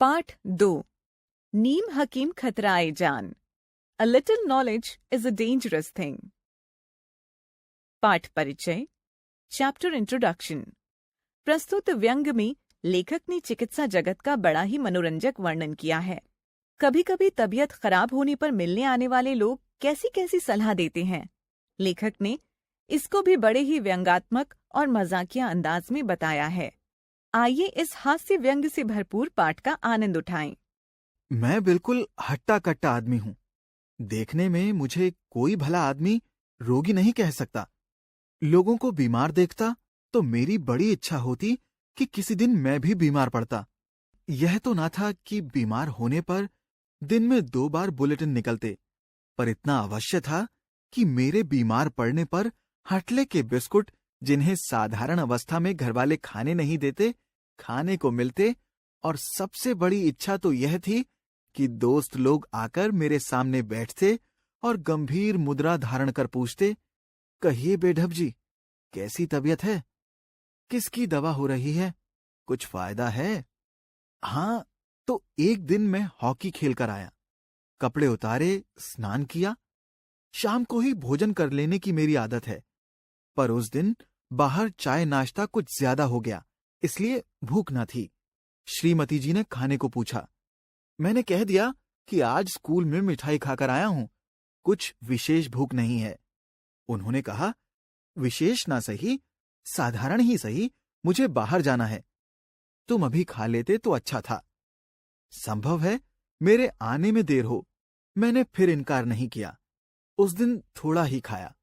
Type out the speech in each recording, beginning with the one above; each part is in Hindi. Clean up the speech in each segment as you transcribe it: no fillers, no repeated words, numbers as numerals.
पाठ 2 नीम हकीम खतराए जान। A little knowledge is a dangerous thing. पाठ परिचय। Chapter introduction. प्रस्तुत व्यंग में लेखक ने चिकित्सा जगत का बड़ा ही मनोरंजक वर्णन किया है। कभी कभी तबीयत खराब होने पर मिलने आने वाले लोग कैसी कैसी सलाह देते हैं। लेखक ने इसको भी बड़े ही व्यंग्यात्मक और मजाकिया अंदाज में बताया है। आइए इस हास्य व्यंग से भरपूर पाठ का आनंद उठाएं। मैं बिल्कुल हट्टा कट्टा आदमी हूं। देखने में मुझे कोई भला आदमी रोगी नहीं कह सकता। लोगों को बीमार देखता तो मेरी बड़ी इच्छा होती कि किसी दिन मैं भी बीमार पड़ता। यह तो ना था कि बीमार होने पर दिन में 2 बार बुलेटिन निकलते, पर इतना अवश्य था कि मेरे बीमार पड़ने पर हटले के बिस्कुट, जिन्हें साधारण अवस्था में घरवाले खाने नहीं देते, खाने को मिलते। और सबसे बड़ी इच्छा तो यह थी कि दोस्त लोग आकर मेरे सामने बैठते और गंभीर मुद्रा धारण कर पूछते, कहिए बेढब जी, कैसी तबीयत है? किसकी दवा हो रही है? कुछ फायदा है? हाँ, तो एक दिन मैं हॉकी खेल कर आया, कपड़े उतारे, स्नान किया। शाम को ही भोजन कर लेने की मेरी आदत है, पर उस दिन बाहर चाय नाश्ता कुछ ज्यादा हो गया, इसलिए भूख न थी। श्रीमती जी ने खाने को पूछा। मैंने कह दिया कि आज स्कूल में मिठाई खाकर आया हूं, कुछ विशेष भूख नहीं है। उन्होंने कहा, विशेष ना सही, साधारण ही सही, मुझे बाहर जाना है। तुम अभी खा लेते तो अच्छा था। संभव है मेरे आने में देर हो। मैंने फिर इनकार नहीं किया। उस दिन थोड़ा ही खाया।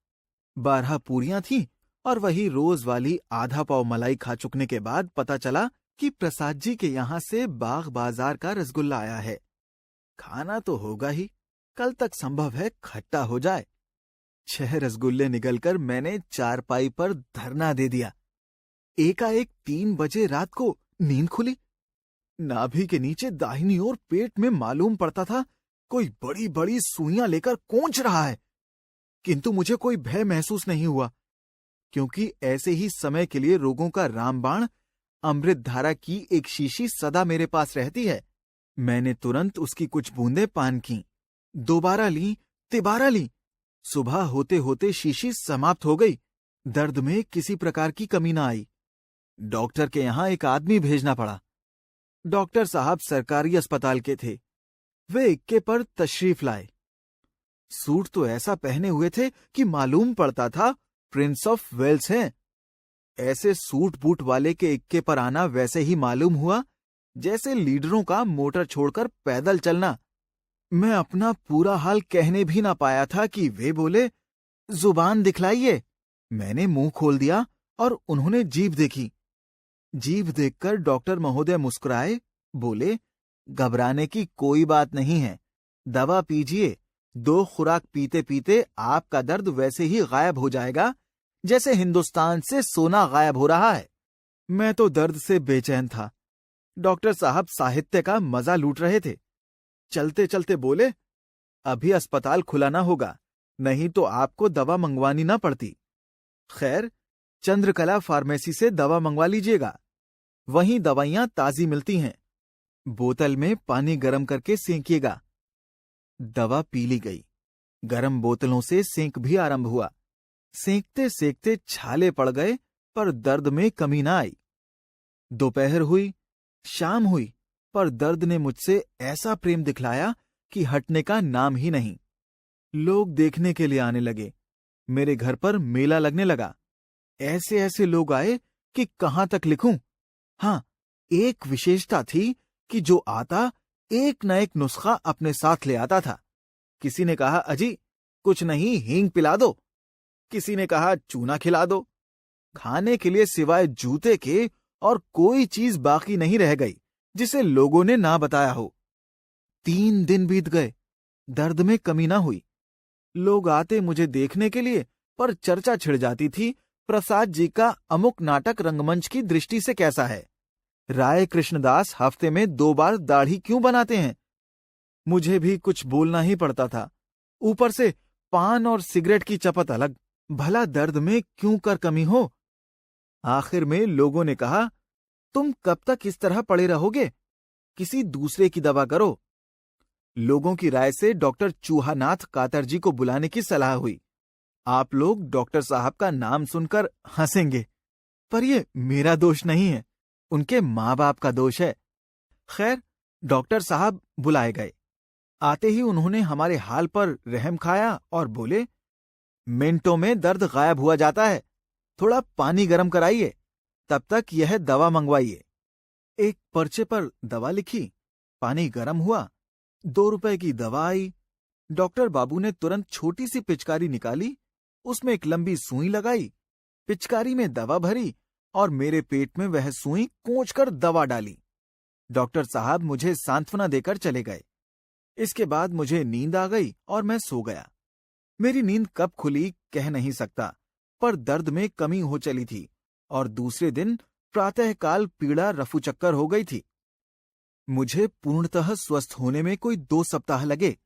12 पूरियां थीं और वही रोज वाली आधा पाव मलाई खा चुकने के बाद पता चला कि प्रसाद जी के यहां से बाग बाजार का रसगुल्ला आया है। खाना तो होगा ही, कल तक संभव है खट्टा हो जाए। 6 रसगुल्ले निगलकर मैंने चारपाई पर धरना दे दिया। एकाएक 3 बजे रात को नींद खुली। नाभि के नीचे दाहिनी ओर पेट में मालूम पड़ता था कोई बड़ी बड़ी सुइयां लेकर कोंच रहा है, किंतु मुझे कोई भय महसूस नहीं हुआ, क्योंकि ऐसे ही समय के लिए रोगों का रामबाण अमृत धारा की एक शीशी सदा मेरे पास रहती है। मैंने तुरंत उसकी कुछ बूंदें पान की, दोबारा ली, तिबारा ली। सुबह होते होते शीशी समाप्त हो गई। दर्द में किसी प्रकार की कमी न आई। डॉक्टर के यहां एक आदमी भेजना पड़ा। डॉक्टर साहब सरकारी अस्पताल के थे। वे इक्के पर तशरीफ लाए। सूट तो ऐसा पहने हुए थे कि मालूम पड़ता था प्रिंस ऑफ वेल्स हैं। ऐसे सूट बूट वाले के इक्के पर आना वैसे ही मालूम हुआ जैसे लीडरों का मोटर छोड़कर पैदल चलना। मैं अपना पूरा हाल कहने भी ना पाया था कि वे बोले, जुबान दिखलाइए। मैंने मुंह खोल दिया और उन्होंने जीभ देखी। जीभ देखकर डॉक्टर महोदय मुस्कुराए, बोले, घबराने की कोई बात नहीं है, दवा पीजिए। 2 खुराक पीते पीते आपका दर्द वैसे ही गायब हो जाएगा जैसे हिंदुस्तान से सोना गायब हो रहा है। मैं तो दर्द से बेचैन था। डॉक्टर साहब साहित्य का मजा लूट रहे थे। चलते चलते बोले, अभी अस्पताल खुला ना होगा, नहीं तो आपको दवा मंगवानी ना पड़ती। खैर, चंद्रकला फार्मेसी से दवा मंगवा लीजिएगा, वहीं दवाइयां ताजी मिलती हैं। बोतल में पानी गर्म करके सेंकिएगा। दवा पी ली गई। गर्म बोतलों से सेंक भी आरंभ हुआ। सेंकते सेंकते छाले पड़ गए, पर दर्द में कमी ना आई। दोपहर हुई, शाम हुई, पर दर्द ने मुझसे ऐसा प्रेम दिखलाया कि हटने का नाम ही नहीं। लोग देखने के लिए आने लगे। मेरे घर पर मेला लगने लगा। ऐसे ऐसे लोग आए कि कहां तक लिखूं। हाँ, एक विशेषता थी कि जो आता एक न एक नुस्खा अपने साथ ले आता था। किसी ने कहा, अजी कुछ नहीं, हींग पिला दो। किसी ने कहा, चूना खिला दो। खाने के लिए सिवाय जूते के और कोई चीज बाकी नहीं रह गई जिसे लोगों ने ना बताया हो। 3 दिन बीत गए, दर्द में कमी ना हुई। लोग आते मुझे देखने के लिए, पर चर्चा छिड़ जाती थी, प्रसाद जी का अमुक नाटक रंगमंच की दृष्टि से कैसा है? राय कृष्णदास हफ्ते में 2 बार दाढ़ी क्यों बनाते हैं? मुझे भी कुछ बोलना ही पड़ता था। ऊपर से पान और सिगरेट की चपत अलग। भला दर्द में क्यों कर कमी हो? आखिर में लोगों ने कहा, तुम कब तक इस तरह पड़े रहोगे? किसी दूसरे की दवा करो। लोगों की राय से डॉक्टर चूहानाथ कातर जी को बुलाने की सलाह हुई। आप लोग डॉक्टर साहब का नाम सुनकर हंसेंगे, पर यह मेरा दोष नहीं है, उनके माँ बाप का दोष है। खैर, डॉक्टर साहब बुलाए गए। आते ही उन्होंने हमारे हाल पर रहम खाया और बोले, मिनटों में दर्द गायब हुआ जाता है, थोड़ा पानी गर्म कराइए, तब तक यह दवा मंगवाइए। एक पर्चे पर दवा लिखी, पानी गर्म हुआ, 2 रुपए की दवा आई। डॉक्टर बाबू ने तुरंत छोटी सी पिचकारी निकाली, उसमें एक लंबी सुई लगाई, पिचकारी में दवा भरी और मेरे पेट में वह सुई कोंचकर दवा डाली। डॉक्टर साहब मुझे सांत्वना देकर चले गए। इसके बाद मुझे नींद आ गई और मैं सो गया। मेरी नींद कब खुली कह नहीं सकता, पर दर्द में कमी हो चली थी और दूसरे दिन प्रातःकाल पीड़ा रफू चक्कर हो गई थी। मुझे पूर्णतः स्वस्थ होने में कोई 2 सप्ताह लगे।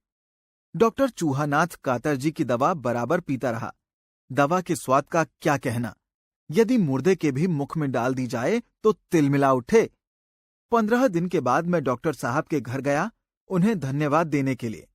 डॉक्टर चूहानाथ कातर जी की दवा बराबर पीता रहा। दवा के स्वाद का क्या कहना, यदि मुर्दे के भी मुख में डाल दी जाए तो तिलमिला उठे। 15 दिन के बाद मैं डॉक्टर साहब के घर गया उन्हें धन्यवाद देने के लिए।